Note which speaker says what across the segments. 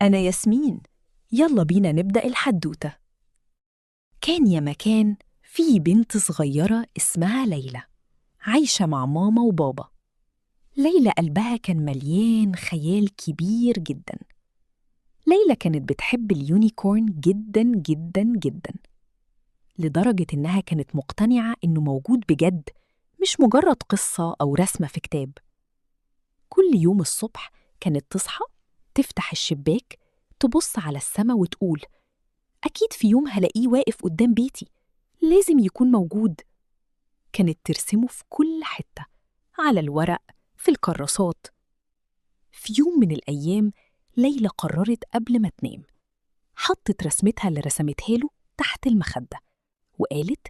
Speaker 1: أنا ياسمين. يلا بينا نبدأ الحدوتة. كان يا مكان في بنت صغيرة اسمها ليلى، عايشة مع ماما وبابا. ليلى قلبها كان مليان خيال كبير جدا. ليلى كانت بتحب اليونيكورن جدا جدا جدا، لدرجة إنها كانت مقتنعة إنه موجود بجد، مش مجرد قصة أو رسمة في كتاب. كل يوم الصبح كانت تصحى، تفتح الشباك، تبص على السما وتقول: أكيد في يوم هلاقيه واقف قدام بيتي، لازم يكون موجود. كانت ترسمه في كل حتة، على الورق، في الكراسات. في يوم من الأيام ليلى قررت قبل ما تنام، حطت رسمتها اللي رسمتها له تحت المخدة وقالت: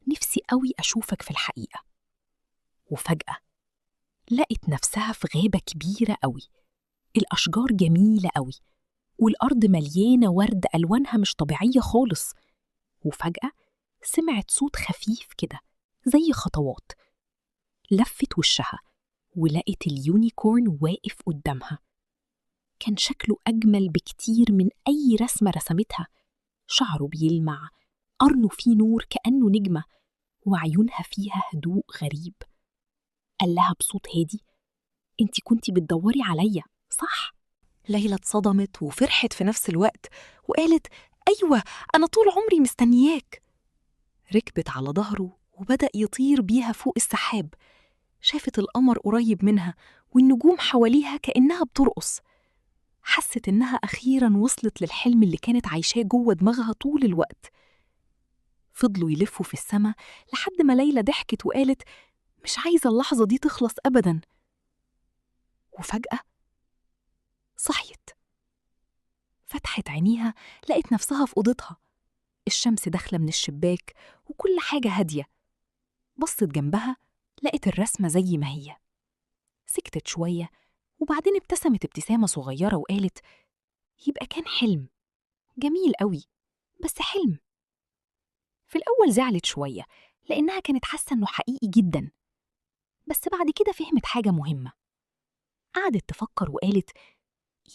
Speaker 1: نفسي قوي أشوفك في الحقيقة. وفجأة لقت نفسها في غابة كبيرة قوي، الأشجار جميلة قوي، والأرض مليانة ورد ألوانها مش طبيعية خالص. وفجأة سمعت صوت خفيف كده زي خطوات، لفت وشها ولقت اليونيكورن واقف قدامها. كان شكله أجمل بكتير من أي رسمة رسمتها، شعره بيلمع، قرنه فيه نور كأنه نجمة، وعيونها فيها هدوء غريب. قال لها بصوت هادي: انتي كنتي بتدوري عليا، صح؟ ليلى اتصدمت وفرحت في نفس الوقت وقالت: أيوة، أنا طول عمري مستنياك. ركبت على ظهره وبدأ يطير بيها فوق السحاب. شافت القمر قريب منها والنجوم حواليها كأنها بترقص. حست إنها أخيراً وصلت للحلم اللي كانت عايشاه جوه دماغها طول الوقت. فضلوا يلفوا في السما لحد ما ليلى ضحكت وقالت: مش عايزة اللحظة دي تخلص أبداً. وفجأة صحيت، فتحت عينيها، لقت نفسها في أوضتها. الشمس داخلة من الشباك وكل حاجة هادية. بصت جنبها، لقت الرسمة زي ما هي. سكتت شوية وبعدين ابتسمت ابتسامة صغيرة وقالت: يبقى كان حلم جميل قوي، بس حلم. في الأول زعلت شوية لأنها كانت حاسة إنه حقيقي جدا، بس بعد كده فهمت حاجة مهمة. قعدت تفكر وقالت: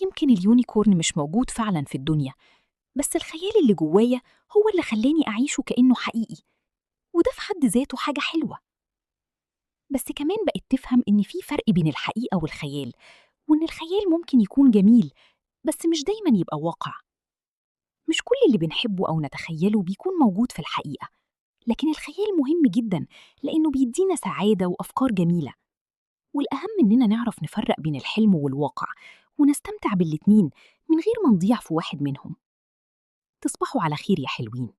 Speaker 1: يمكن اليونيكورن مش موجود فعلا في الدنيا، بس الخيال اللي جوايا هو اللي خلاني أعيشه كأنه حقيقي، وده في حد ذاته حاجة حلوة. بس كمان بقت تفهم إن في فرق بين الحقيقة والخيال، وإن الخيال ممكن يكون جميل بس مش دايما يبقى واقع. مش كل اللي بنحبه أو نتخيله بيكون موجود في الحقيقة، لكن الخيال مهم جدا لأنه بيدينا سعادة وأفكار جميلة. والأهم إننا نعرف نفرق بين الحلم والواقع ونستمتع بالاتنين من غير ما نضيع في واحد منهم. تصبحوا على خير يا حلوين.